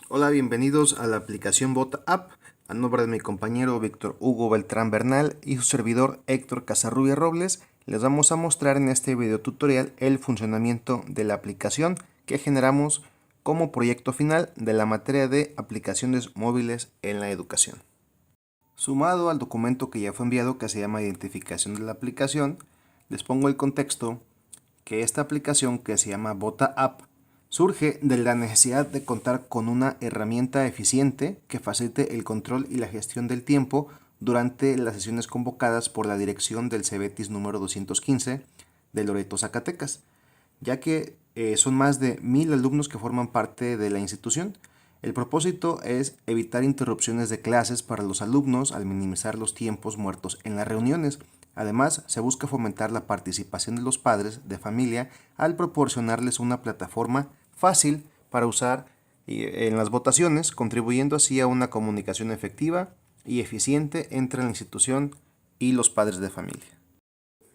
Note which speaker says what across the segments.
Speaker 1: Hola, bienvenidos a la aplicación Vota App. A nombre de mi compañero Víctor Hugo Beltrán Bernal y su servidor Héctor Casarrubia Robles, les vamos a mostrar en este video tutorial el funcionamiento de la aplicación que generamos como proyecto final de la materia de aplicaciones móviles en la educación. Sumado al documento que ya fue enviado, que se llama identificación de la aplicación, les pongo el contexto que esta aplicación, que se llama Vota App, surge de la necesidad de contar con una herramienta eficiente que facilite el control y la gestión del tiempo durante las sesiones convocadas por la dirección del CEBETIS número 215 de Loreto, Zacatecas, ya que son más de 1000 alumnos que forman parte de la institución. El propósito es evitar interrupciones de clases para los alumnos al minimizar los tiempos muertos en las reuniones. Además, se busca fomentar la participación de los padres de familia al proporcionarles una plataforma fácil para usar en las votaciones, contribuyendo así a una comunicación efectiva y eficiente entre la institución y los padres de familia.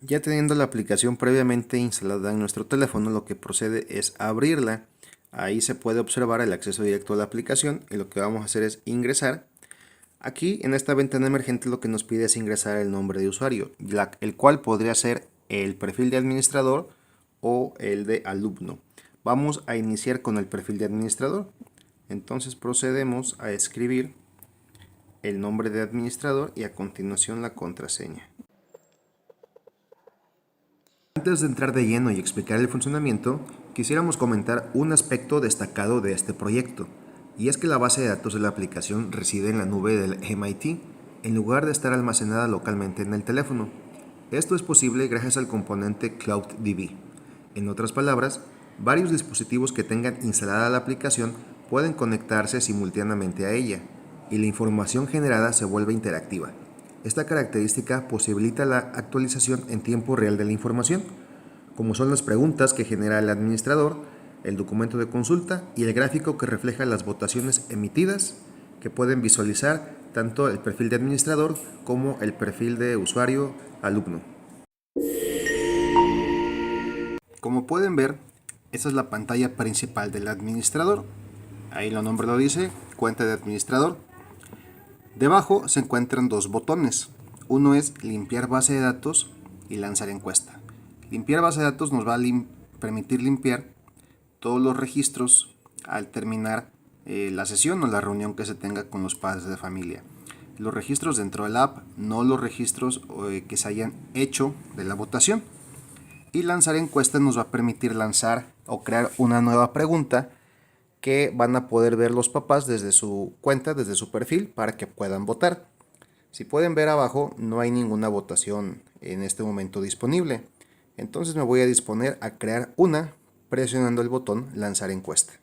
Speaker 1: Ya teniendo la aplicación previamente instalada en nuestro teléfono, lo que procede es abrirla. Ahí se puede observar el acceso directo a la aplicación y lo que vamos a hacer es ingresar. Aquí en esta ventana emergente lo que nos pide es ingresar el nombre de usuario, el cual podría ser el perfil de administrador o el de alumno. Vamos a iniciar con el perfil de administrador. Entonces procedemos a escribir el nombre de administrador y a continuación la contraseña. Antes de entrar de lleno y explicar el funcionamiento, quisiéramos comentar un aspecto destacado de este proyecto, y es que la base de datos de la aplicación reside en la nube del MIT, en lugar de estar almacenada localmente en el teléfono. Esto es posible gracias al componente CloudDB. En otras palabras, varios dispositivos que tengan instalada la aplicación pueden conectarse simultáneamente a ella, y la información generada se vuelve interactiva. Esta característica posibilita la actualización en tiempo real de la información, como son las preguntas que genera el administrador, el documento de consulta y el gráfico que refleja las votaciones emitidas, que pueden visualizar tanto el perfil de administrador como el perfil de usuario alumno. Como pueden ver, esta es la pantalla principal del administrador. Ahí el nombre lo dice, cuenta de administrador. Debajo se encuentran dos botones. Uno es limpiar base de datos y lanzar encuesta. Limpiar base de datos nos va a permitir limpiar todos los registros al terminar la sesión o la reunión que se tenga con los padres de familia. Los registros dentro de la app, no los registros que se hayan hecho de la votación. Y lanzar encuesta nos va a permitir lanzar o crear una nueva pregunta que van a poder ver los papás desde su cuenta, desde su perfil, para que puedan votar. Si pueden ver abajo, no hay ninguna votación en este momento disponible. Entonces me voy a disponer a crear una presionando el botón lanzar encuesta.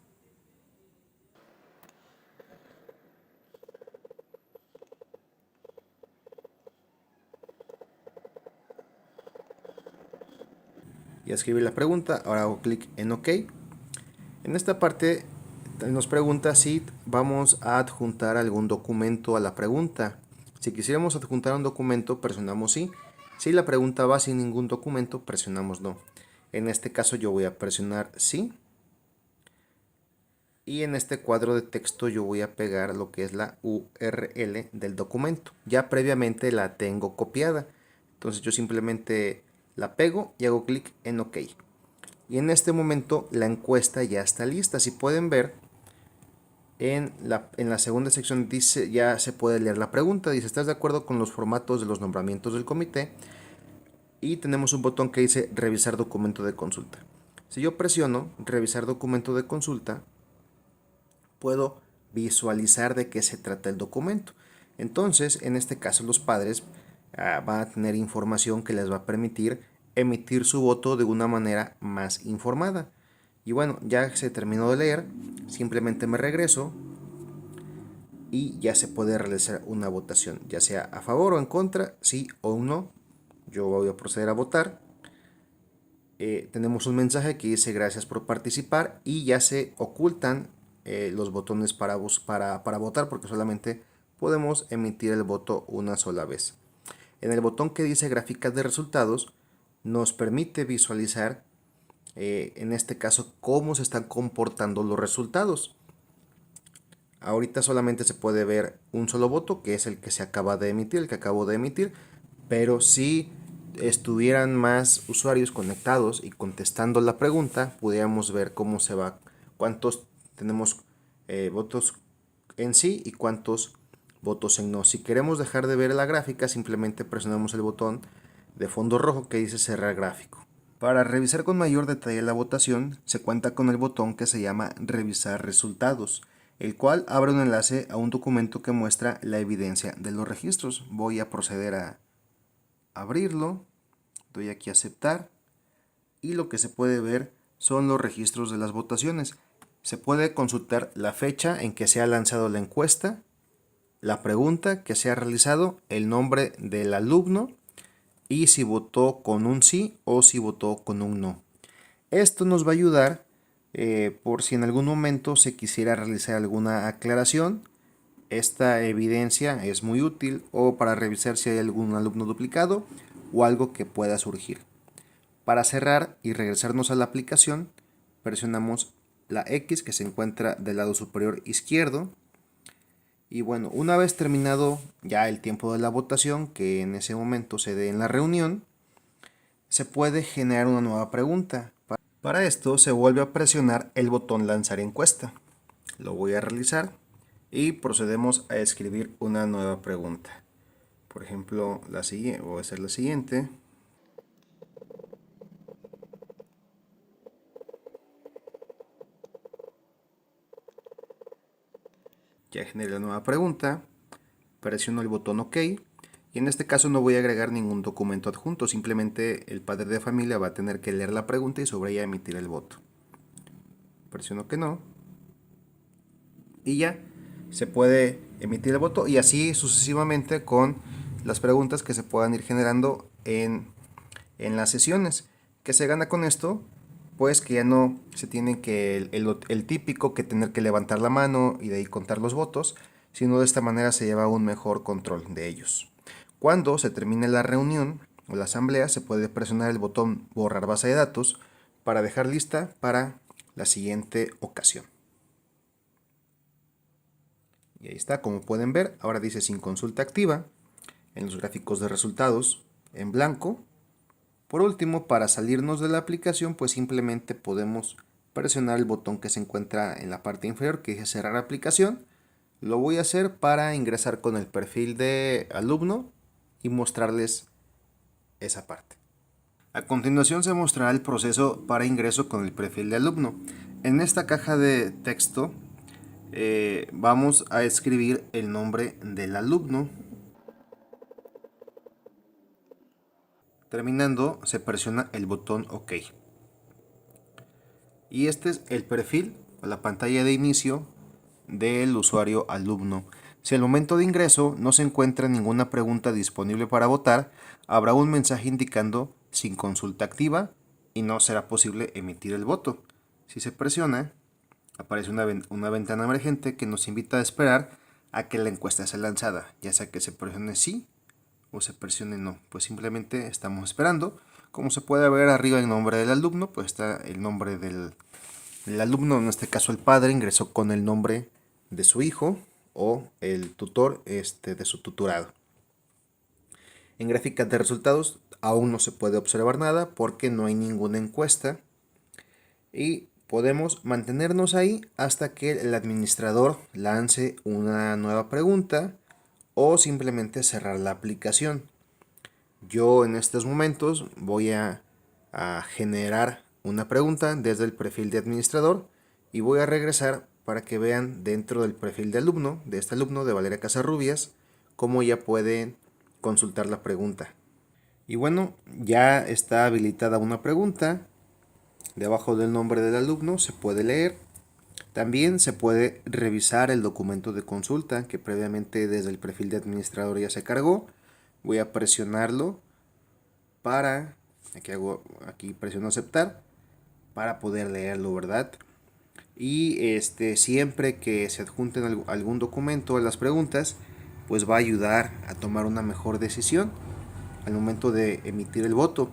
Speaker 1: Ya escribí la pregunta, ahora hago clic en OK. En esta parte nos pregunta si vamos a adjuntar algún documento a la pregunta. Si quisiéramos adjuntar un documento, presionamos sí. Si la pregunta va sin ningún documento, presionamos no. En este caso yo voy a presionar sí. Y en este cuadro de texto yo voy a pegar lo que es la URL del documento. Ya previamente la tengo copiada. Entonces yo simplemente la pego y hago clic en OK. Y en este momento la encuesta ya está lista. Si pueden ver, en la segunda sección dice, ya se puede leer la pregunta. Dice, ¿estás de acuerdo con los formatos de los nombramientos del comité? Y tenemos un botón que dice revisar documento de consulta. Si yo presiono revisar documento de consulta, puedo visualizar de qué se trata el documento. Entonces, en este caso, los padres van a tener información que les va a permitir emitir su voto de una manera más informada. Y bueno, ya se terminó de leer, simplemente me regreso y ya se puede realizar una votación, ya sea a favor o en contra, sí o no. Yo voy a proceder a votar. Tenemos un mensaje que dice gracias por participar y ya se ocultan los botones para votar, porque solamente podemos emitir el voto una sola vez. En el botón que dice gráficas de resultados nos permite visualizar en este caso, cómo se están comportando los resultados. Ahorita solamente se puede ver un solo voto, que es el que se acaba de emitir, el que acabo de emitir, pero si estuvieran más usuarios conectados y contestando la pregunta, pudiéramos ver cómo se va, cuántos tenemos votos en sí y cuántos votos en no. Si queremos dejar de ver la gráfica, simplemente presionamos el botón de fondo rojo que dice cerrar gráfico. Para revisar con mayor detalle la votación, se cuenta con el botón que se llama revisar resultados, el cual abre un enlace a un documento que muestra la evidencia de los registros. Voy a proceder a abrirlo, doy aquí a aceptar y lo que se puede ver son los registros de las votaciones. Se puede consultar la fecha en que se ha lanzado la encuesta, la pregunta que se ha realizado, el nombre del alumno y si votó con un sí o si votó con un no. Esto nos va a ayudar por si en algún momento se quisiera realizar alguna aclaración. Esta evidencia es muy útil o para revisar si hay algún alumno duplicado o algo que pueda surgir. Para cerrar y regresarnos a la aplicación, presionamos la X que se encuentra del lado superior izquierdo. Y bueno, una vez terminado ya el tiempo de la votación, que en ese momento se dé en la reunión, se puede generar una nueva pregunta. Para esto se vuelve a presionar el botón lanzar encuesta. Lo voy a realizar y procedemos a escribir una nueva pregunta. Por ejemplo, la siguiente, voy a hacer la siguiente. Ya generé la nueva pregunta, presiono el botón OK y en este caso no voy a agregar ningún documento adjunto, simplemente el padre de familia va a tener que leer la pregunta y sobre ella emitir el voto. Presiono que no y ya se puede emitir el voto y así sucesivamente con las preguntas que se puedan ir generando en las sesiones. ¿Qué se gana con esto? Pues que ya no se tiene que el típico que tener que levantar la mano y de ahí contar los votos, sino de esta manera se lleva un mejor control de ellos. Cuando se termine la reunión o la asamblea, se puede presionar el botón borrar base de datos para dejar lista para la siguiente ocasión. Y ahí está, como pueden ver, ahora dice sin consulta activa, en los gráficos de resultados en blanco. Por último, para salirnos de la aplicación, pues simplemente podemos presionar el botón que se encuentra en la parte inferior que dice cerrar aplicación. Lo voy a hacer para ingresar con el perfil de alumno y mostrarles esa parte. A continuación se mostrará el proceso para ingreso con el perfil de alumno. En esta caja de texto vamos a escribir el nombre del alumno. Terminando, se presiona el botón OK. Y este es el perfil o la pantalla de inicio del usuario alumno. Si al momento de ingreso no se encuentra ninguna pregunta disponible para votar, habrá un mensaje indicando sin consulta activa y no será posible emitir el voto. Si se presiona, aparece una ventana emergente que nos invita a esperar a que la encuesta sea lanzada, ya sea que se presione sí o se presione no. Pues simplemente estamos esperando. Como se puede ver arriba el nombre del alumno, pues está el nombre del alumno, en este caso el padre, ingresó con el nombre de su hijo o el tutor de su tutorado. En gráficas de resultados aún no se puede observar nada porque no hay ninguna encuesta y podemos mantenernos ahí hasta que el administrador lance una nueva pregunta o simplemente cerrar la aplicación. Yo en estos momentos voy a generar una pregunta desde el perfil de administrador y voy a regresar para que vean dentro del perfil de alumno, de este alumno de Valeria Casarrubias, cómo ya pueden consultar la pregunta. Y bueno, ya está habilitada una pregunta. Debajo del nombre del alumno se puede leer. También se puede revisar el documento de consulta que previamente desde el perfil de administrador ya se cargó. Voy a presionarlo para, aquí presiono aceptar para poder leerlo, ¿verdad? Y siempre que se adjunten algún documento a las preguntas, pues va a ayudar a tomar una mejor decisión al momento de emitir el voto.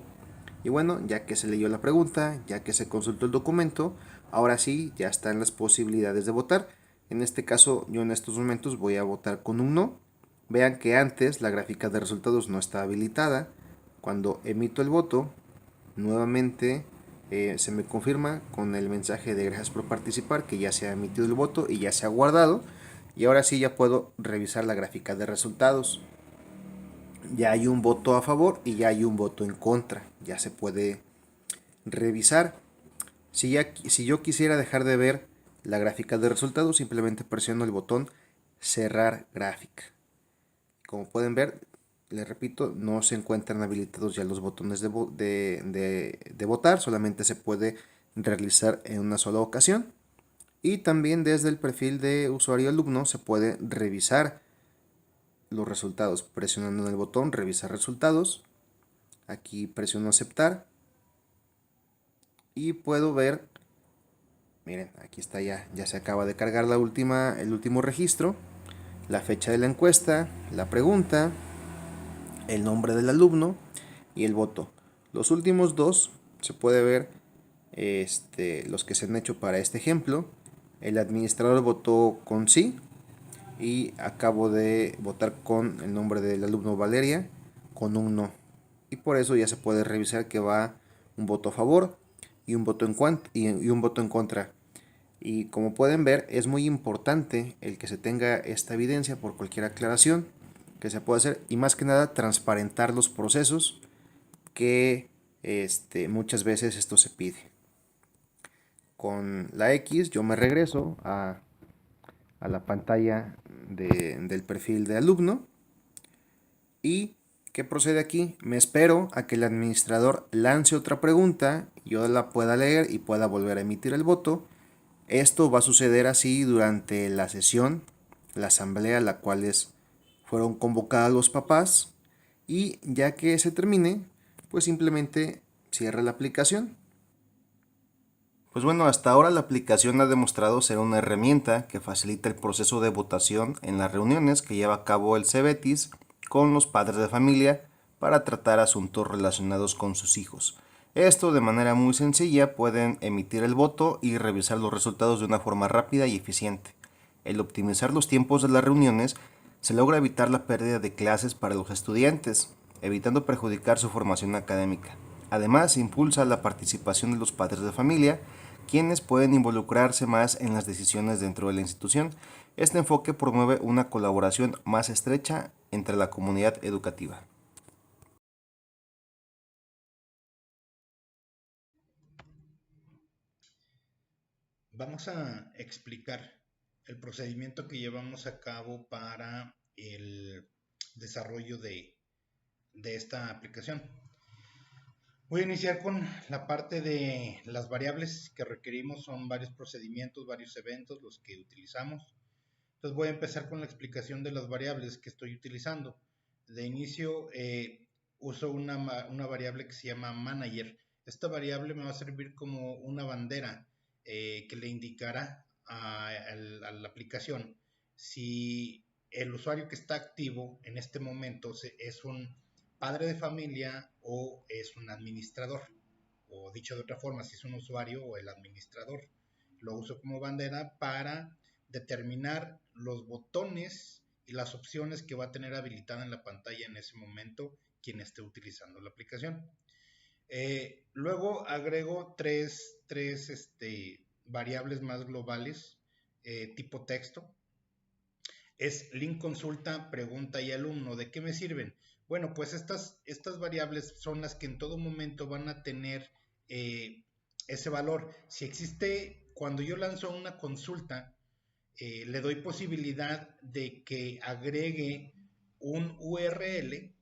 Speaker 1: Y bueno, ya que se leyó la pregunta, ya que se consultó el documento, ahora sí ya están las posibilidades de votar. En este caso, yo en estos momentos voy a votar con un no. Vean que antes la gráfica de resultados no está habilitada. Cuando emito el voto, nuevamente se me confirma con el mensaje de gracias por participar que ya se ha emitido el voto y ya se ha guardado. Y ahora sí ya puedo revisar la gráfica de resultados. Ya hay un voto a favor y ya hay un voto en contra. Ya se puede revisar. Si yo quisiera dejar de ver la gráfica de resultados, simplemente presiono el botón cerrar gráfica. Como pueden ver, les repito, no se encuentran habilitados ya los botones de votar, solamente se puede realizar en una sola ocasión. Y también desde el perfil de usuario alumno se puede revisar los resultados presionando en el botón revisar resultados. Aquí presiono aceptar y puedo ver, miren, aquí está ya se acaba de cargar el último registro, la fecha de la encuesta, la pregunta, el nombre del alumno y el voto. Los últimos dos se puede ver los que se han hecho para este ejemplo. El administrador votó con sí y acabo de votar con el nombre del alumno Valeria con un no. Y por eso ya se puede revisar que va un voto a favor y un voto en contra. Y como pueden ver, es muy importante el que se tenga esta evidencia por cualquier aclaración que se pueda hacer y más que nada transparentar los procesos que muchas veces esto se pide. Con la X yo me regreso a la pantalla del perfil de alumno y ¿qué procede aquí? Me espero a que el administrador lance otra pregunta, yo la pueda leer y pueda volver a emitir el voto. Esto va a suceder así durante la sesión, la asamblea a la cual fueron convocados los papás y ya que se termine, pues simplemente cierra la aplicación. Pues bueno, hasta ahora la aplicación ha demostrado ser una herramienta que facilita el proceso de votación en las reuniones que lleva a cabo el CEBETIS con los padres de familia para tratar asuntos relacionados con sus hijos. Esto de manera muy sencilla pueden emitir el voto y revisar los resultados de una forma rápida y eficiente. El optimizar los tiempos de las reuniones se logra evitar la pérdida de clases para los estudiantes, evitando perjudicar su formación académica. Además, impulsa la participación de los padres de familia, quienes pueden involucrarse más en las decisiones dentro de la institución. Este enfoque promueve una colaboración más estrecha entre la comunidad educativa.
Speaker 2: Vamos a explicar el procedimiento que llevamos a cabo para el desarrollo de esta aplicación. Voy a iniciar con la parte de las variables que requerimos. Son varios procedimientos, varios eventos los que utilizamos. Entonces voy a empezar con la explicación de las variables que estoy utilizando. De inicio uso una variable que se llama manager. Esta variable me va a servir como una bandera que le indicará a la aplicación si el usuario que está activo en este momento es un padre de familia o es un administrador. O dicho de otra forma, si es un usuario o el administrador. Lo uso como bandera para determinar los botones y las opciones que va a tener habilitada en la pantalla en ese momento quien esté utilizando la aplicación. Luego agrego tres variables más globales tipo texto. Es link consulta, pregunta y alumno. ¿De qué me sirven? Bueno, pues estas variables son las que en todo momento van a tener eh, ese valor. Si existe, cuando yo lanzo una consulta, le doy posibilidad de que agregue un URL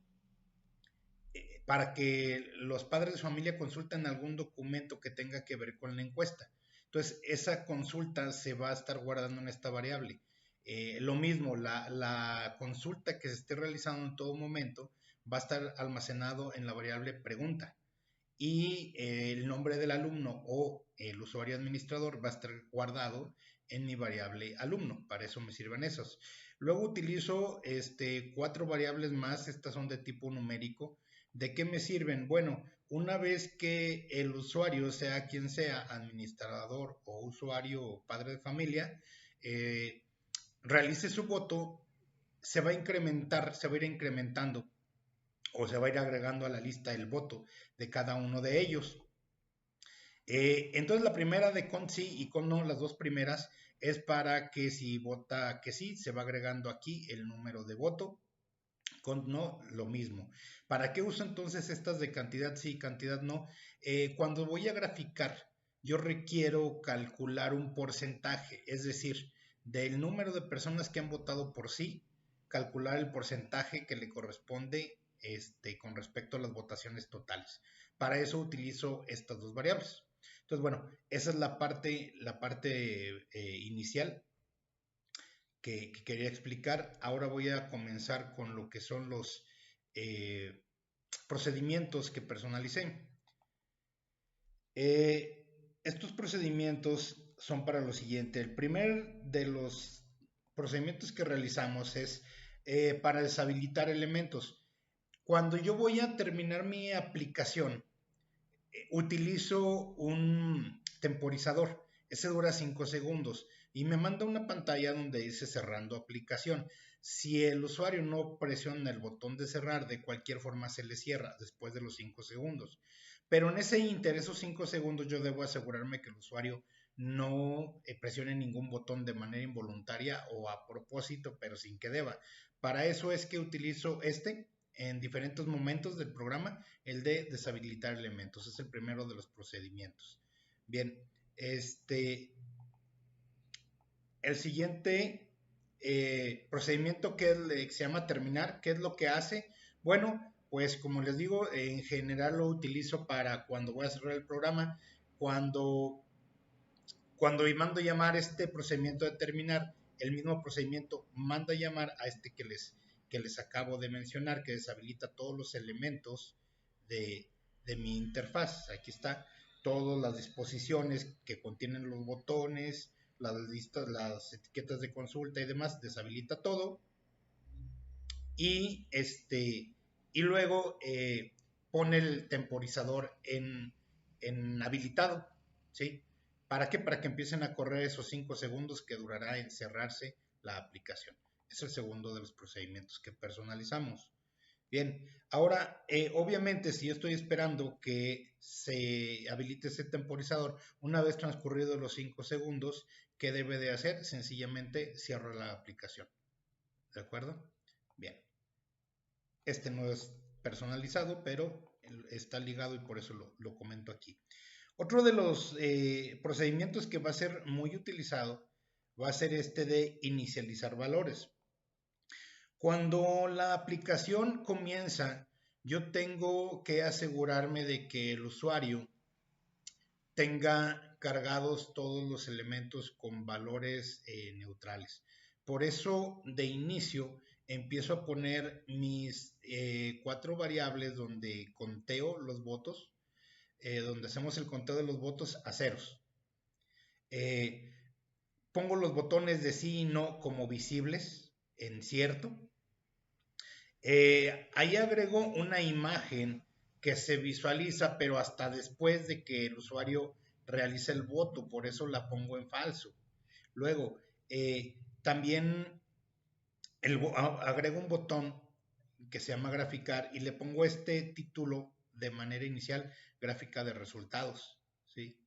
Speaker 2: para que los padres de familia consulten algún documento que tenga que ver con la encuesta. Entonces, esa consulta se va a estar guardando en esta variable. Lo mismo, la consulta que se esté realizando en todo momento va a estar almacenado en la variable pregunta y el nombre del alumno o el usuario administrador va a estar guardado en mi variable alumno. Para eso me sirven esos. Luego utilizo cuatro variables más, estas son de tipo numérico, ¿De qué me sirven? Bueno, una vez que el usuario, sea quien sea, administrador o usuario o padre de familia, eh, realice su voto, se va a incrementar, se va a ir incrementando o se va a ir agregando a la lista el voto de cada uno de ellos. Entonces la primera de con sí y con no, las dos primeras, es para que si vota que sí, se va agregando aquí el número de voto, con no, lo mismo. ¿Para qué uso entonces estas de cantidad sí, cantidad no? Cuando voy a graficar, yo requiero calcular un porcentaje, es decir, del número de personas que han votado por sí, calcular el porcentaje que le corresponde con respecto a las votaciones totales. Para eso utilizo estas dos variables. Entonces, bueno, esa es la parte inicial que quería explicar. Ahora voy a comenzar con lo que son los eh, procedimientos que personalicé. Estos procedimientos son para lo siguiente. El primer de los procedimientos que realizamos es para deshabilitar elementos. Cuando yo voy a terminar mi aplicación, utilizo un temporizador. Ese dura 5 segundos y me manda una pantalla donde dice cerrando aplicación. Si el usuario no presiona el botón de cerrar, de cualquier forma se le cierra después de los 5 segundos. Pero en ese inter, esos 5 segundos, yo debo asegurarme que el usuario no presione ningún botón de manera involuntaria o a propósito, pero sin que deba. Para eso es que utilizo en diferentes momentos del programa, el de deshabilitar elementos. Es el primero de los procedimientos. Bien, el siguiente procedimiento que se llama terminar, ¿qué es lo que hace? Bueno, pues como les digo, en general lo utilizo para cuando voy a cerrar el programa, cuando, cuando mando llamar este procedimiento de terminar, el mismo procedimiento manda llamar a que les acabo de mencionar, que deshabilita todos los elementos de, de mi interfaz. Aquí está todas las disposiciones que contienen los botones, las listas, las etiquetas de consulta y demás, deshabilita todo. Y y luego pone el temporizador en habilitado, ¿sí? ¿Para qué? Para que empiecen a correr esos 5 segundos que durará en cerrarse la aplicación. Es el segundo de los procedimientos que personalizamos. Bien, ahora, obviamente, si yo estoy esperando que se habilite ese temporizador, una vez transcurridos los 5 segundos, ¿qué debe de hacer? Sencillamente cierra la aplicación. ¿De acuerdo? Bien. Este no es personalizado, pero está ligado y por eso lo comento aquí. Otro de los procedimientos que va a ser muy utilizado va a ser este de inicializar valores. Cuando la aplicación comienza, yo tengo que asegurarme de que el usuario tenga cargados todos los elementos con valores neutrales. Por eso, de inicio, empiezo a poner mis 4 variables donde conteo los votos, donde hacemos el conteo de los votos a ceros. Eh, Pongo los botones de sí y no como visibles en cierto. Ahí agrego una imagen que se visualiza, pero hasta después de que el usuario realice el voto, por eso la pongo en falso. Luego, también agrego un botón que se llama graficar y le pongo este título de manera inicial, gráfica de resultados, ¿sí?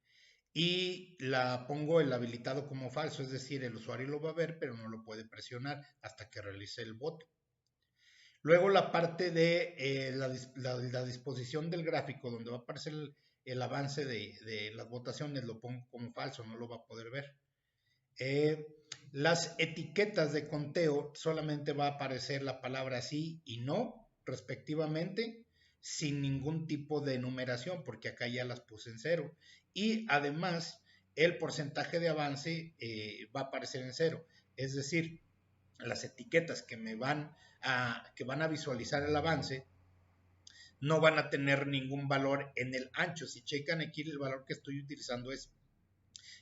Speaker 2: Y la pongo el habilitado como falso, es decir, el usuario lo va a ver, pero no lo puede presionar hasta que realice el voto. Luego la parte de la disposición del gráfico, donde va a aparecer el avance de las votaciones, lo pongo como falso, no lo va a poder ver. Las etiquetas de conteo solamente va a aparecer la palabra sí y no, respectivamente, sin ningún tipo de numeración, porque acá ya las puse en cero. Y además, el porcentaje de avance va a aparecer en cero. Es decir, las etiquetas que van a visualizar el avance no van a tener ningún valor en el ancho. Si checan aquí, el valor que estoy utilizando es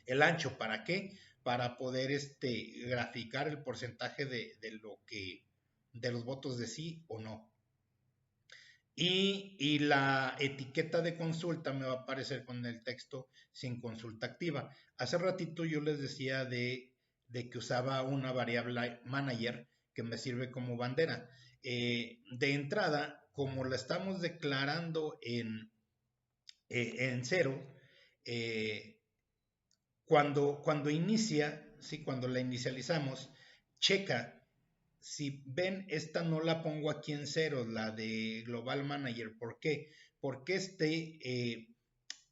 Speaker 2: el ancho. ¿Para qué? Para poder graficar el porcentaje de los votos de sí o no. y la etiqueta de consulta me va a aparecer con el texto sin consulta activa. Hace ratito yo les decía de que usaba una variable manager que me sirve como bandera. De entrada, como la estamos declarando en cero, eh, cuando inicia, ¿sí? Cuando la inicializamos, checa. Si ven, esta no la pongo aquí en cero, la de Global Manager. ¿Por qué? Porque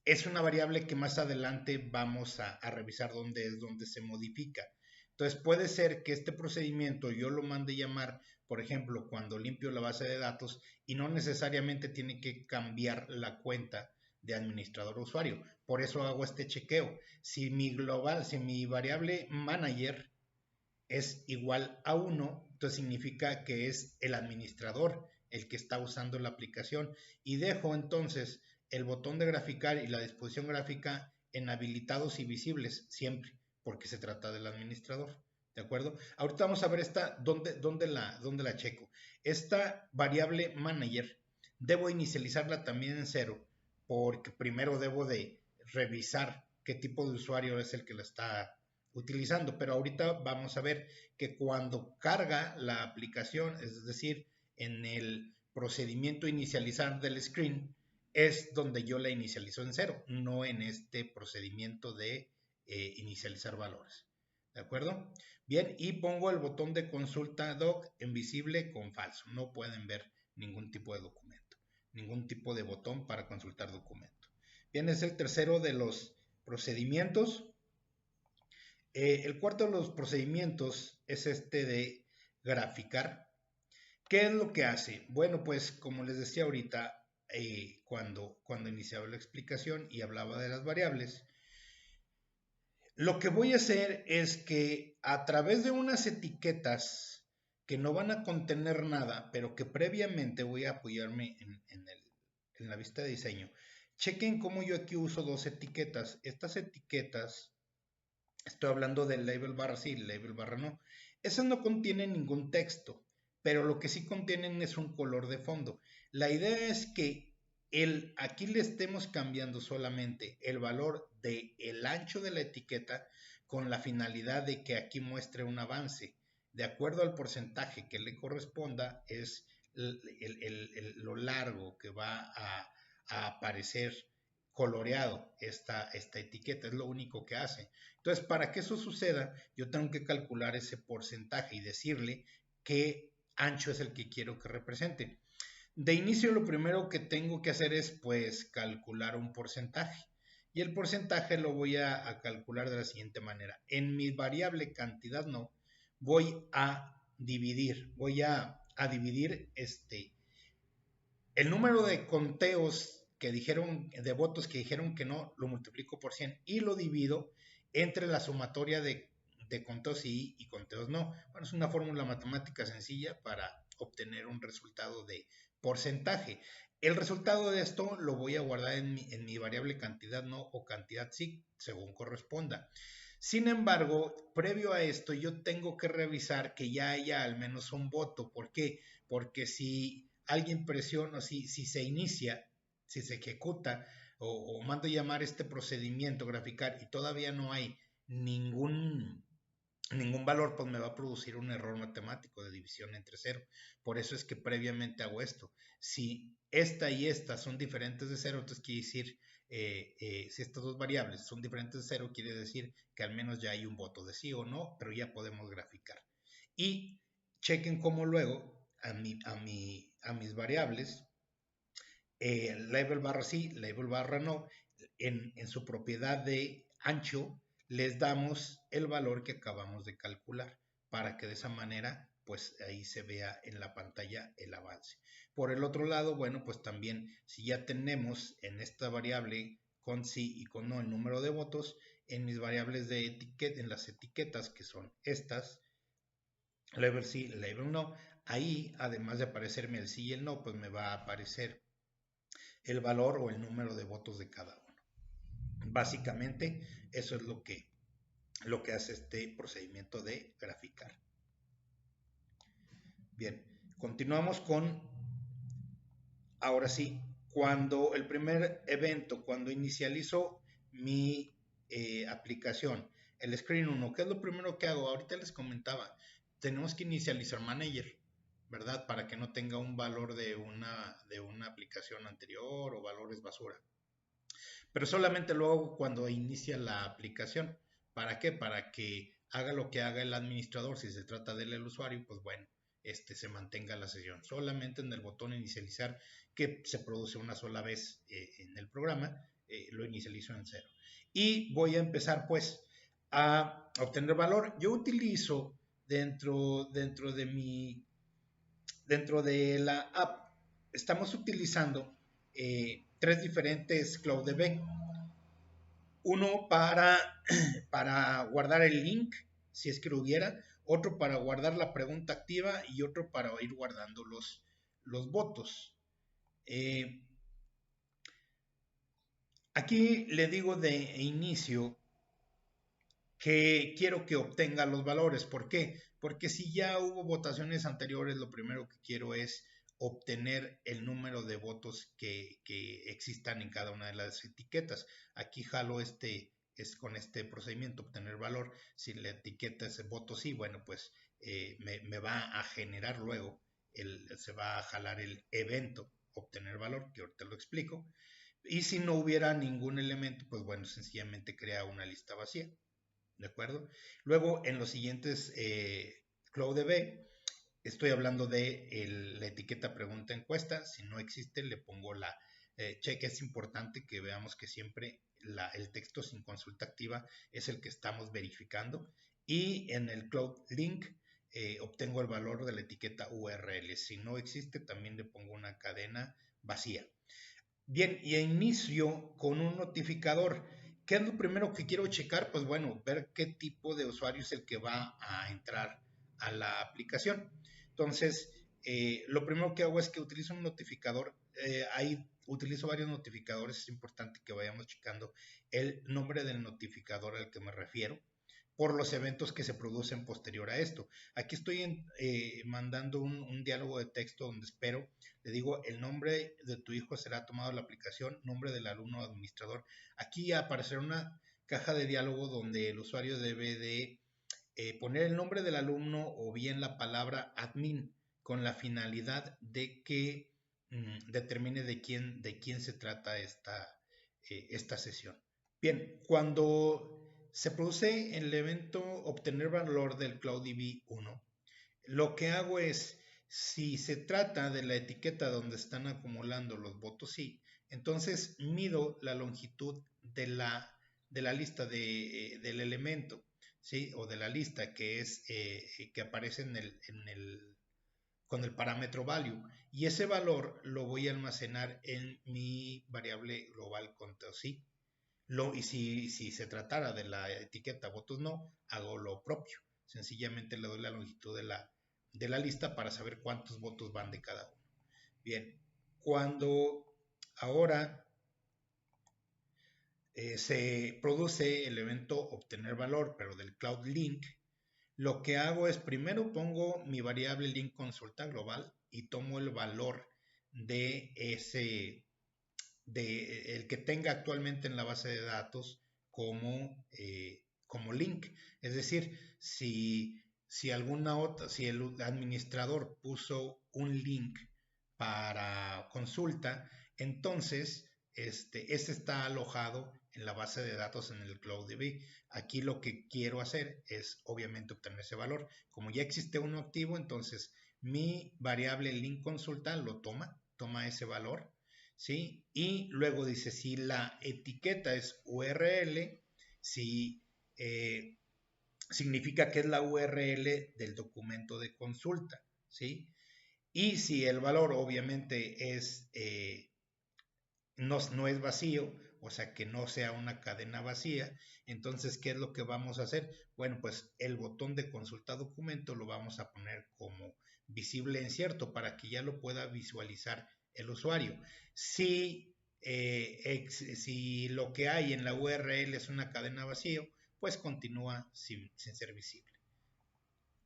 Speaker 2: es una variable que más adelante vamos a revisar dónde se modifica. Entonces puede ser que este procedimiento yo lo mande llamar, por ejemplo, cuando limpio la base de datos y no necesariamente tiene que cambiar la cuenta de administrador usuario. Por eso hago este chequeo. Si mi variable manager es igual a 1, entonces significa que es el administrador el que está usando la aplicación y dejo entonces el botón de graficar y la disposición gráfica en habilitados y visibles siempre, porque se trata del administrador. ¿De acuerdo? Ahorita vamos a ver dónde la checo. Esta variable manager debo inicializarla también en cero, porque primero debo de revisar qué tipo de usuario es el que la está utilizando, pero ahorita vamos a ver que cuando carga la aplicación, es decir, en el procedimiento inicializar del screen, es donde yo la inicializo en cero, no en este procedimiento de inicializar valores. ¿De acuerdo? Bien, y pongo el botón de consulta doc en visible con falso. No pueden ver ningún tipo de documento, ningún tipo de botón para consultar documento. Bien, es el tercero de los procedimientos. El cuarto de los procedimientos es este de graficar. ¿Qué es lo que hace? Bueno, pues como les decía ahorita, cuando iniciaba la explicación y hablaba de las variables, lo que voy a hacer es que a través de unas etiquetas que no van a contener nada, pero que previamente voy a apoyarme en la vista de diseño, chequen cómo yo aquí uso dos etiquetas. Estas etiquetas, estoy hablando del label barra sí, label barra no. Esas no contienen ningún texto, pero lo que sí contienen es un color de fondo. La idea es que aquí le estemos cambiando solamente el valor del ancho de la etiqueta con la finalidad de que aquí muestre un avance. De acuerdo al porcentaje que le corresponda, es lo largo que va a aparecer coloreado esta etiqueta, es lo único que hace. Entonces, para que eso suceda, yo tengo que calcular ese porcentaje y decirle qué ancho es el que quiero que represente. De inicio, lo primero que tengo que hacer es, pues, calcular un porcentaje. Y el porcentaje lo voy a calcular de la siguiente manera. En mi variable cantidad no, voy a dividir el número de conteos que dijeron, de votos que dijeron que no, lo multiplico por 100 y lo divido entre la sumatoria de conteos sí y conteos no. Bueno, es una fórmula matemática sencilla para obtener un resultado de porcentaje. El resultado de esto lo voy a guardar en mi variable cantidad no o cantidad sí, según corresponda. Sin embargo, previo a esto, yo tengo que revisar que ya haya al menos un voto. ¿Por qué? Porque si alguien presiona, si se inicia, si se ejecuta o mando llamar este procedimiento, graficar, y todavía no hay ningún valor, pues me va a producir un error matemático de división entre cero. Por eso es que previamente hago esto. Si esta y esta son diferentes de cero, entonces quiere decir, si estas dos variables son diferentes de cero, quiere decir que al menos ya hay un voto de sí o no, pero ya podemos graficar. Y chequen cómo luego a mis variables, label barra sí, label barra no, en su propiedad de ancho, les damos el valor que acabamos de calcular para que de esa manera, pues ahí se vea en la pantalla el avance. Por el otro lado, bueno, pues también si ya tenemos en esta variable con sí y con no el número de votos, en mis variables de etiqueta, en las etiquetas que son estas, label sí, label no, ahí además de aparecerme el sí y el no, pues me va a aparecer el valor o el número de votos de cada uno. Básicamente, eso es lo que hace este procedimiento de graficar. Bien, continuamos con Ahora sí, cuando el primer evento, cuando inicializo mi aplicación, el Screen 1, ¿qué es lo primero que hago? Ahorita les comentaba, tenemos que inicializar Manager, ¿verdad? Para que no tenga un valor de una aplicación anterior o valores basura. Pero solamente lo hago cuando inicia la aplicación. ¿Para qué? Para que haga lo que haga el administrador. Si se trata del usuario, pues bueno, se mantenga la sesión. Solamente en el botón inicializar, que se produce una sola vez en el programa, lo inicializo en cero. Y voy a empezar pues a obtener valor. Yo utilizo dentro de la app, estamos utilizando tres diferentes CloudDB. Uno para guardar el link, si es que lo hubiera, otro para guardar la pregunta activa y otro para ir guardando los votos. Aquí le digo de inicio que quiero que obtenga los valores. ¿Por qué? Porque si ya hubo votaciones anteriores, lo primero que quiero es obtener el número de votos que existan en cada una de las etiquetas. Aquí jalo es con este procedimiento, obtener valor. Si la etiqueta es voto sí, bueno, pues me va a generar luego, se va a jalar el evento, obtener valor, que ahorita lo explico. Y si no hubiera ningún elemento, pues bueno, sencillamente crea una lista vacía. ¿De acuerdo? Luego, en los siguientes CloudDB, estoy hablando de la etiqueta pregunta encuesta. Si no existe, le pongo la check. Es importante que veamos que siempre el texto sin consulta activa es el que estamos verificando. Y en el Cloud Link obtengo el valor de la etiqueta URL. Si no existe, también le pongo una cadena vacía. Bien, y inicio con un notificador. ¿Qué es lo primero que quiero checar? Pues bueno, ver qué tipo de usuario es el que va a entrar a la aplicación. Entonces, lo primero que hago es que utilizo un notificador. Utilizo varios notificadores. Es importante que vayamos checando el nombre del notificador al que me refiero por los eventos que se producen posterior a esto. Aquí estoy mandando un diálogo de texto donde espero, le digo, el nombre de tu hijo será tomado de la aplicación, nombre del alumno administrador. Aquí aparecerá una caja de diálogo donde el usuario debe de poner el nombre del alumno o bien la palabra admin con la finalidad de que determine de quién se trata esta sesión. Bien, cuando se produce el evento obtener valor del CloudDB 1, lo que hago es, si se trata de la etiqueta donde están acumulando los votos sí, entonces mido la longitud de la lista del elemento, ¿sí? O de la lista que aparece con el parámetro value. Y ese valor lo voy a almacenar en mi variable global conteo sí. Y si se tratara de la etiqueta votos no, hago lo propio. Sencillamente le doy la longitud de la lista para saber cuántos votos van de cada uno. Bien, cuando ahora se produce el evento obtener valor, pero del Cloud Link, lo que hago es primero pongo mi variable link consulta global y tomo el valor de el que tenga actualmente en la base de datos como link. Es decir, si el administrador puso un link para consulta, entonces este está alojado en la base de datos en el CloudDB. Aquí lo que quiero hacer es obviamente obtener ese valor. Como ya existe uno activo, entonces mi variable link consulta lo toma ese valor, ¿sí? Y luego dice, si la etiqueta es URL, si significa que es la URL del documento de consulta, ¿sí? Y si el valor obviamente no es vacío, o sea que no sea una cadena vacía, entonces ¿qué es lo que vamos a hacer? Bueno, pues el botón de consulta documento lo vamos a poner como visible en cierto para que ya lo pueda visualizar el usuario. Si lo que hay en la URL es una cadena vacío, pues continúa sin ser visible.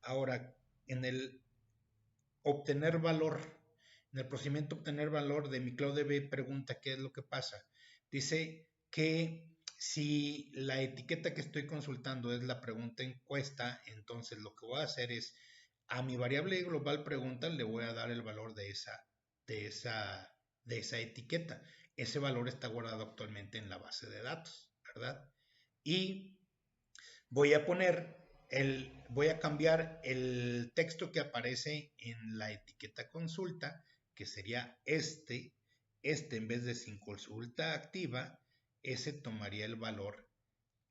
Speaker 2: Ahora, en el obtener valor, En el procedimiento obtener valor de mi CloudDB pregunta qué es lo que pasa. Dice que si la etiqueta que estoy consultando es la pregunta encuesta, entonces lo que voy a hacer es a mi variable global pregunta le voy a dar el valor de esa etiqueta. Ese valor está guardado actualmente en la base de datos, ¿verdad? Y voy a cambiar el texto que aparece en la etiqueta consulta, que sería en vez de sin consulta activa, ese tomaría el valor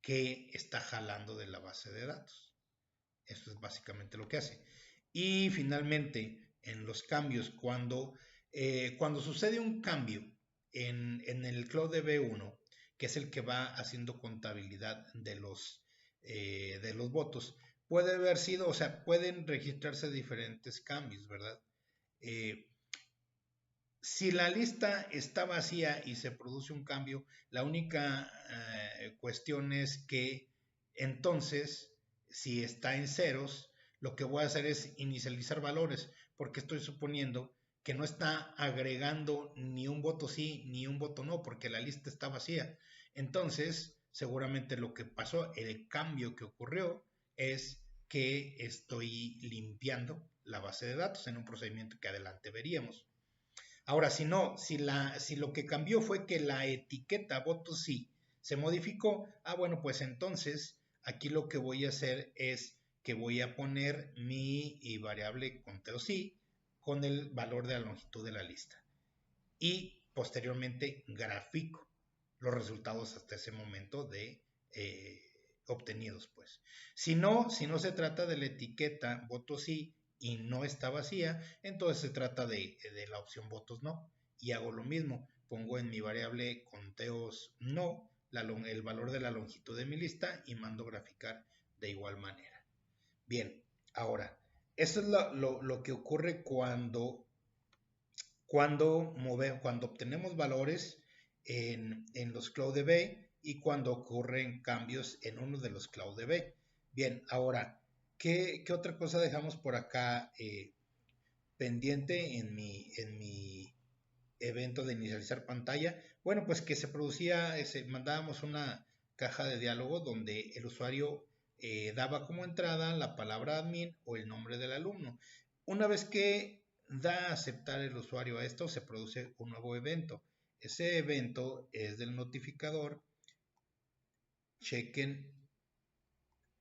Speaker 2: que está jalando de la base de datos. Eso es básicamente lo que hace. Y finalmente, en los cambios, cuando sucede un cambio en el CloudDB1, que es el que va haciendo contabilidad de los votos, puede haber sido, o sea, pueden registrarse diferentes cambios, ¿verdad? Si la lista está vacía y se produce un cambio, la única cuestión es que entonces, si está en ceros, lo que voy a hacer es inicializar valores, porque estoy suponiendo que no está agregando ni un voto sí ni un voto no, porque la lista está vacía. Entonces, seguramente lo que pasó, el cambio que ocurrió, es que estoy limpiando la base de datos en un procedimiento que adelante veríamos. Ahora, si no, si lo que cambió fue que la etiqueta voto sí se modificó, bueno, pues entonces aquí lo que voy a hacer es que voy a poner mi variable conteo sí con el valor de la longitud de la lista. Y posteriormente grafico los resultados hasta ese momento de obtenidos, pues. Si no se trata de la etiqueta voto sí y no está vacía, entonces se trata de la opción votos no. Y hago lo mismo, pongo en mi variable conteos no el valor de la longitud de mi lista y mando graficar de igual manera. Bien, ahora, eso es lo que ocurre cuando obtenemos valores en los CloudDB y cuando ocurren cambios en uno de los CloudDB. Bien, ahora, ¿qué otra cosa dejamos por acá pendiente en mi evento de inicializar pantalla? Bueno, pues que mandábamos una caja de diálogo donde el usuario daba como entrada la palabra admin o el nombre del alumno. Una vez que da a aceptar el usuario a esto, se produce un nuevo evento. Ese evento es del notificador. Chequen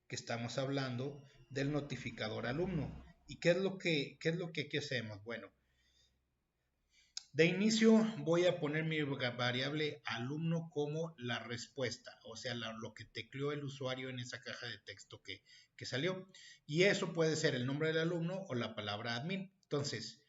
Speaker 2: que estamos hablando del notificador alumno. ¿Y qué es lo que aquí hacemos? Bueno, de inicio voy a poner mi variable alumno como la respuesta, o sea, lo que tecleó el usuario en esa caja de texto que salió. Y eso puede ser el nombre del alumno o la palabra admin. Entonces,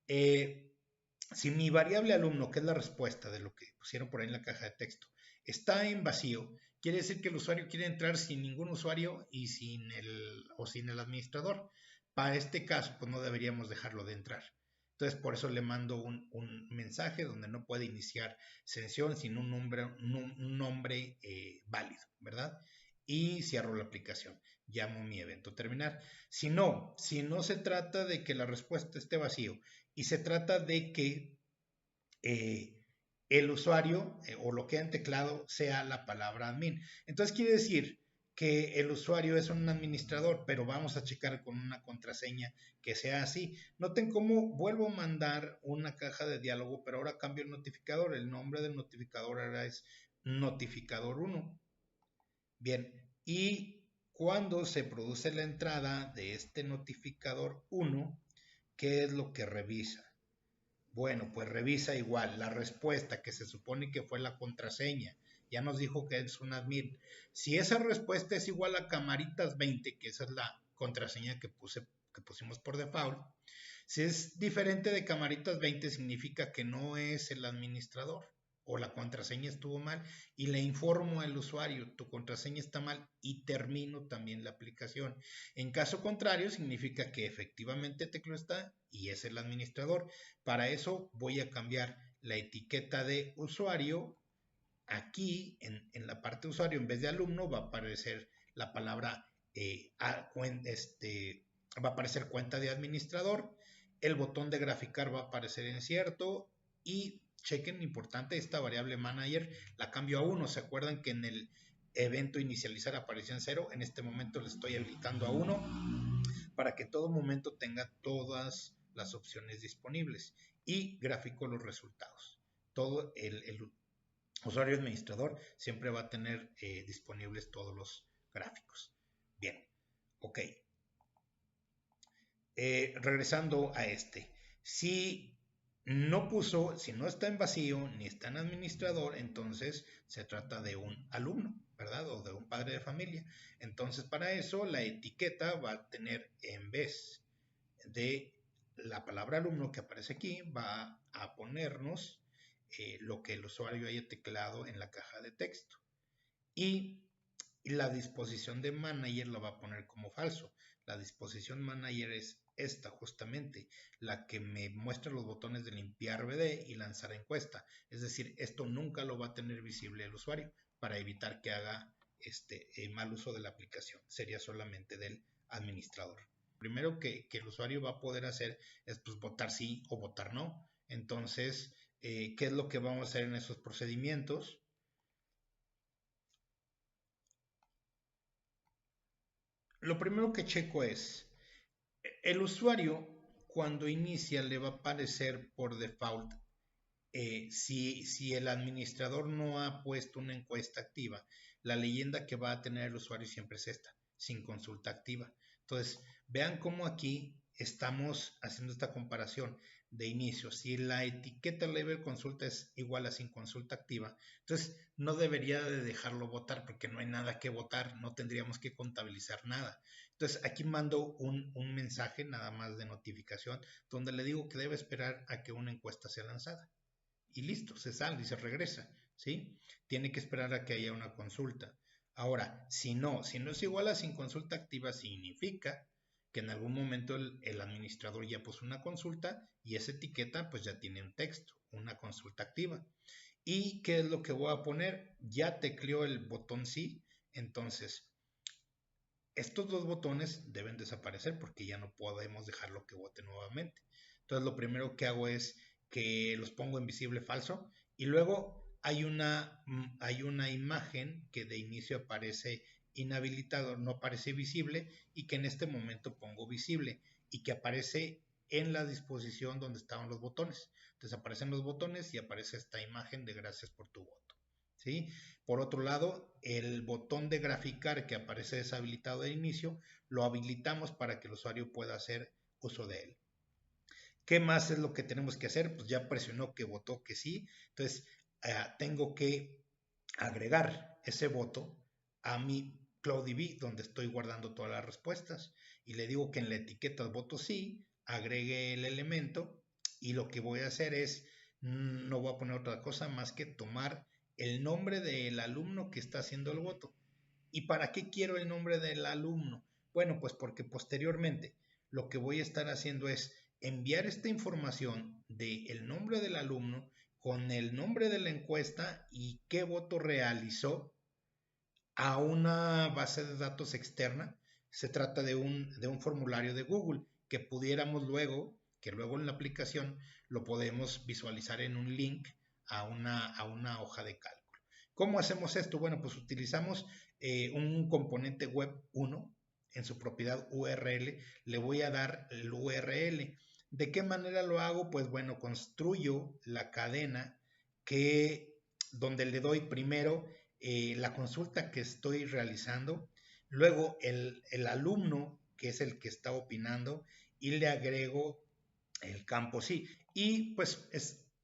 Speaker 2: si mi variable alumno, que es la respuesta de lo que pusieron por ahí en la caja de texto, está en vacío, quiere decir que el usuario quiere entrar sin ningún usuario y sin el administrador. Para este caso, pues no deberíamos dejarlo de entrar. Entonces, por eso le mando un mensaje donde no puede iniciar sesión sin un nombre válido, ¿verdad? Y cierro la aplicación. Llamo mi evento terminar. Si no se trata de que la respuesta esté vacío y se trata de que el usuario o lo que han teclado sea la palabra admin. Entonces quiere decir que el usuario es un administrador, pero vamos a checar con una contraseña que sea así. Noten cómo vuelvo a mandar una caja de diálogo, pero ahora cambio el notificador. El nombre del notificador ahora es notificador 1. Bien, y cuando se produce la entrada de este notificador 1, ¿qué es lo que revisa? Bueno, pues revisa igual la respuesta que se supone que fue la contraseña. Ya nos dijo que es un admin. Si esa respuesta es igual a camaritas 20, que esa es la contraseña que pusimos por default, si es diferente de camaritas 20 significa que no es el administrador o la contraseña estuvo mal y le informo al usuario, tu contraseña está mal y termino también la aplicación. En caso contrario, significa que efectivamente tecleo está y es el administrador. Para eso voy a cambiar la etiqueta de usuario. Aquí en la parte de usuario, en vez de alumno, va a aparecer la palabra va a aparecer cuenta de administrador. El botón de graficar va a aparecer en cierto y chequen, importante, esta variable manager la cambio a 1. ¿Se acuerdan que en el evento inicializar apareció en 0? En este momento le estoy habilitando a 1 para que todo momento tenga todas las opciones disponibles y gráfico los resultados. Todo el usuario administrador siempre va a tener disponibles todos los gráficos. Bien, ok. Regresando a este. Si no está en vacío ni está en administrador, entonces se trata de un alumno, ¿verdad? O de un padre de familia. Entonces, para eso, la etiqueta va a tener, en vez de la palabra alumno que aparece aquí, va a ponernos lo que el usuario haya teclado en la caja de texto. Y la disposición de manager lo va a poner como falso. La disposición manager es esta justamente, la que me muestra los botones de limpiar BD y lanzar encuesta. Es decir, esto nunca lo va a tener visible el usuario para evitar que haga mal uso de la aplicación. Sería solamente del administrador. Primero que el usuario va a poder hacer es pues, votar sí o votar no. Entonces, ¿qué es lo que vamos a hacer en esos procedimientos? Lo primero que checo es, el usuario cuando inicia le va a aparecer por default, si el administrador no ha puesto una encuesta activa, la leyenda que va a tener el usuario siempre es esta, sin consulta activa. Entonces, vean cómo aquí estamos haciendo esta comparación de inicio. Si la etiqueta label consulta es igual a sin consulta activa, entonces no debería de dejarlo votar porque no hay nada que votar, no tendríamos que contabilizar nada. Entonces aquí mando un mensaje nada más de notificación donde le digo que debe esperar a que una encuesta sea lanzada. Y listo, se sale y se regresa, ¿sí? Tiene que esperar a que haya una consulta. Ahora, si no es igual a sin consulta activa, significa que en algún momento el administrador ya puso una consulta y esa etiqueta pues ya tiene un texto, una consulta activa. ¿Y qué es lo que voy a poner? Ya tecleó el botón sí, entonces estos dos botones deben desaparecer porque ya no podemos dejarlo que vote nuevamente. Entonces lo primero que hago es que los pongo en visible falso y luego hay una imagen que de inicio aparece inhabilitado, no aparece visible y que en este momento pongo visible y que aparece en la disposición donde estaban los botones. Entonces aparecen los botones y aparece esta imagen de gracias por tu voto. ¿Sí? Por otro lado, el botón de graficar que aparece deshabilitado de inicio, lo habilitamos para que el usuario pueda hacer uso de él. ¿Qué más es lo que tenemos que hacer? Pues ya presionó que votó que sí, entonces tengo que agregar ese voto a mi CloudDB donde estoy guardando todas las respuestas y le digo que en la etiqueta voto sí, agregue el elemento y lo que voy a hacer es, no voy a poner otra cosa más que tomar el nombre del alumno que está haciendo el voto. ¿Y para qué quiero el nombre del alumno? Bueno, pues porque posteriormente lo que voy a estar haciendo es enviar esta información del nombre del alumno con el nombre de la encuesta y qué voto realizó a una base de datos externa. Se trata de un formulario de Google que pudiéramos luego, que luego en la aplicación lo podemos visualizar en un link a una hoja de cálculo. ¿Cómo hacemos esto? Bueno, pues utilizamos un componente web 1 en su propiedad URL. Le voy a dar el URL. ¿De qué manera lo hago? Pues bueno, construyo la cadena donde le doy primero la consulta que estoy realizando, luego el alumno, que es el que está opinando, y le agrego el campo sí. Y pues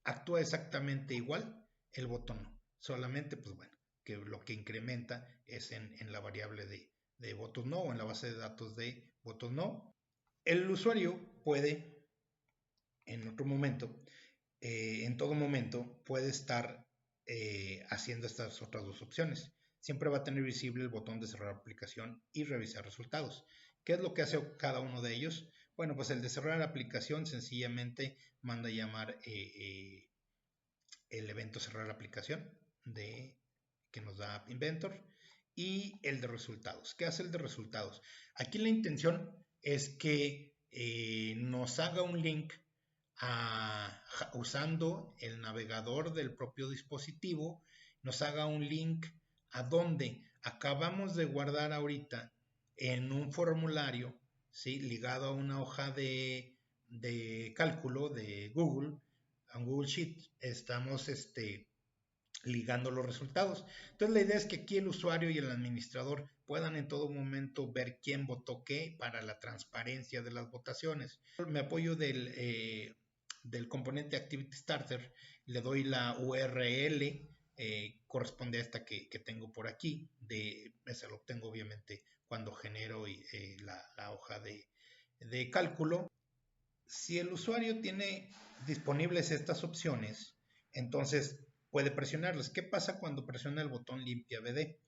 Speaker 2: actúa exactamente igual el botón no. Solamente, pues bueno, que lo que incrementa es en la variable de votos no o en la base de datos de votos no. El usuario puede, en otro momento, en todo momento, puede estar haciendo estas otras dos opciones. Siempre va a tener visible el botón de cerrar aplicación y revisar resultados. ¿Qué es lo que hace cada uno de ellos? Bueno, pues el de cerrar aplicación sencillamente manda a llamar el evento cerrar aplicación que nos da App Inventor y el de resultados. ¿Qué hace el de resultados? Aquí la intención es que nos haga un link usando el navegador del propio dispositivo, nos haga un link a donde acabamos de guardar ahorita en un formulario, ¿sí? Ligado a una hoja de cálculo de Google, a Google Sheet, estamos ligando los resultados. Entonces la idea es que aquí el usuario y el administrador puedan en todo momento ver quién votó qué para la transparencia de las votaciones. Me apoyo del componente Activity Starter, le doy la URL, corresponde a esta que tengo por aquí, esa lo obtengo obviamente cuando genero la hoja de cálculo. Si el usuario tiene disponibles estas opciones, entonces puede presionarlas. ¿Qué pasa cuando presiona el botón limpia BD?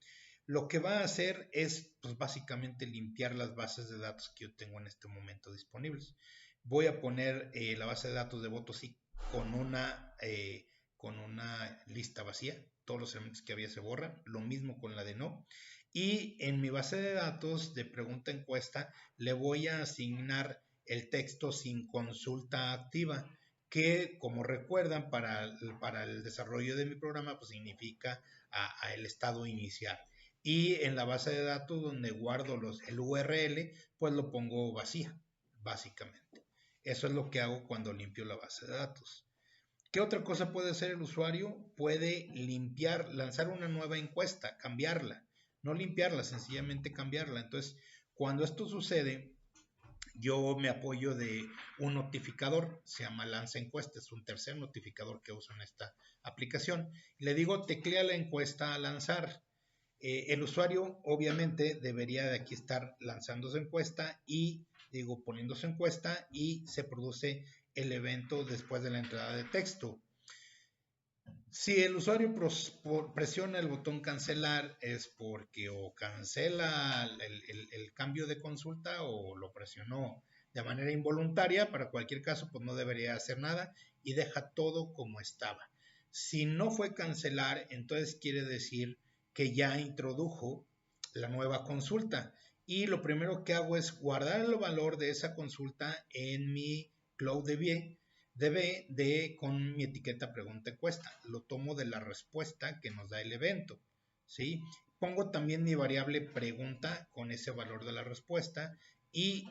Speaker 2: Lo que va a hacer es, pues, básicamente limpiar las bases de datos que yo tengo en este momento disponibles. Voy a poner la base de datos de votos sí con una lista vacía. Todos los elementos que había se borran. Lo mismo con la de no. Y en mi base de datos de pregunta encuesta le voy a asignar el texto sin consulta activa, que como recuerdan para el desarrollo de mi programa, pues significa a el estado inicial. Y en la base de datos donde guardo el URL, pues lo pongo vacía, básicamente. Eso es lo que hago cuando limpio la base de datos. ¿Qué otra cosa puede hacer el usuario? Puede limpiar, lanzar una nueva encuesta, cambiarla. No limpiarla, sencillamente cambiarla. Entonces, cuando esto sucede, yo me apoyo de un notificador, se llama Lanza Encuesta, es un tercer notificador que uso en esta aplicación. Le digo, teclea la encuesta a lanzar. El usuario obviamente debería de aquí estar lanzando su encuesta y digo poniendo su encuesta y se produce el evento después de la entrada de texto. Si el usuario presiona el botón cancelar es porque o cancela el cambio de consulta o lo presionó de manera involuntaria. Para cualquier caso, pues no debería hacer nada y deja todo como estaba. Si no fue cancelar, entonces quiere decir que ya introdujo la nueva consulta. Y lo primero que hago es guardar el valor de esa consulta en mi CloudDB con mi etiqueta pregunta encuesta. Lo tomo de la respuesta que nos da el evento, ¿sí? Pongo también mi variable pregunta con ese valor de la respuesta y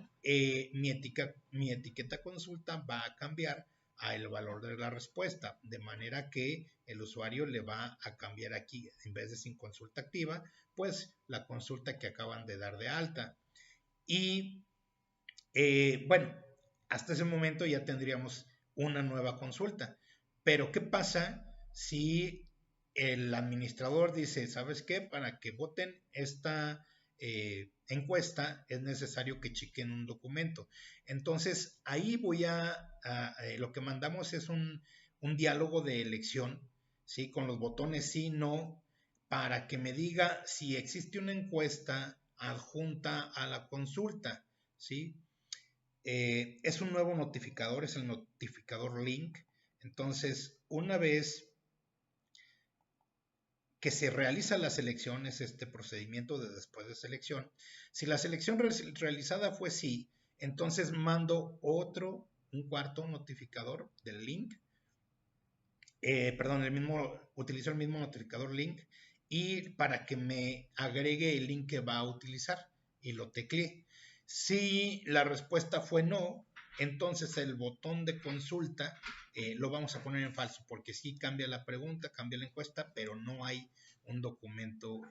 Speaker 2: mi etiqueta consulta va a cambiar a el valor de la respuesta, de manera que el usuario le va a cambiar aquí, en vez de sin consulta activa, pues la consulta que acaban de dar de alta. Y bueno, hasta ese momento ya tendríamos una nueva consulta. Pero ¿qué pasa si el administrador dice, ¿sabes qué? Para que voten esta encuesta es necesario que chequen un documento. Entonces ahí lo que mandamos es un diálogo de elección, ¿sí? Con los botones sí, no, para que me diga si existe una encuesta adjunta a la consulta, ¿sí? Es un nuevo notificador, es el notificador link. Entonces, una vez que se realiza la selección, es este procedimiento de después de selección. Si la selección realizada fue sí, entonces mando un cuarto notificador del link. Utilizo el mismo notificador link y para que me agregue el link que va a utilizar y lo tecleé. Si la respuesta fue no, entonces el botón de consulta lo vamos a poner en falso, porque sí cambia la pregunta, cambia la encuesta, pero no hay un documento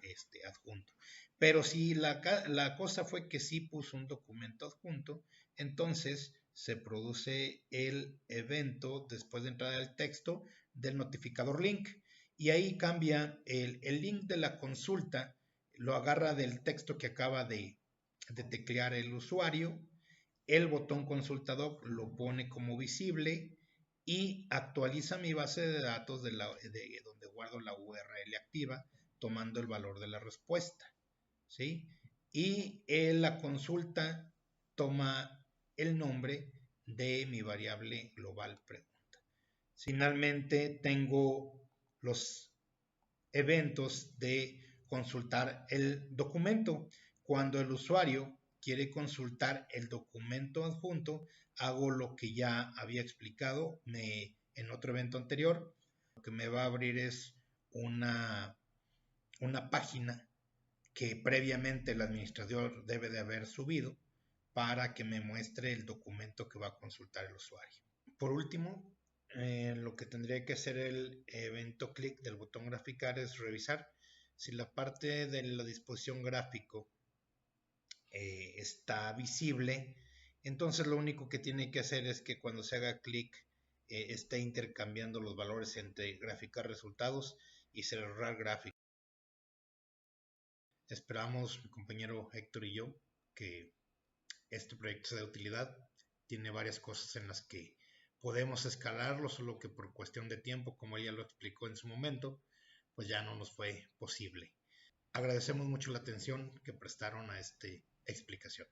Speaker 2: adjunto. Pero si la cosa fue que sí puso un documento adjunto, entonces se produce el evento después de entrar al texto del notificador link. Y ahí cambia el link de la consulta, lo agarra del texto que acaba de teclear el usuario, el botón consultador lo pone como visible y actualiza mi base de datos de donde guardo la URL activa, tomando el valor de la respuesta, ¿sí? Y la consulta toma el nombre de mi variable global pregunta. Finalmente tengo los eventos de consultar el documento. Cuando el usuario quiere consultar el documento adjunto, hago lo que ya había explicado en otro evento anterior. Lo que me va a abrir es una página que previamente el administrador debe de haber subido para que me muestre el documento que va a consultar el usuario. Por último, lo que tendría que hacer el evento clic del botón graficar es revisar si la parte de la disposición gráfico está visible. Entonces lo único que tiene que hacer es que cuando se haga clic esté intercambiando los valores entre graficar resultados y cerrar gráfico. Esperamos mi compañero Héctor y yo que este proyecto sea de utilidad. Tiene varias cosas en las que podemos escalarlo, solo que por cuestión de tiempo, como ella lo explicó en su momento, pues ya no nos fue posible. Agradecemos mucho la atención que prestaron a esta explicación.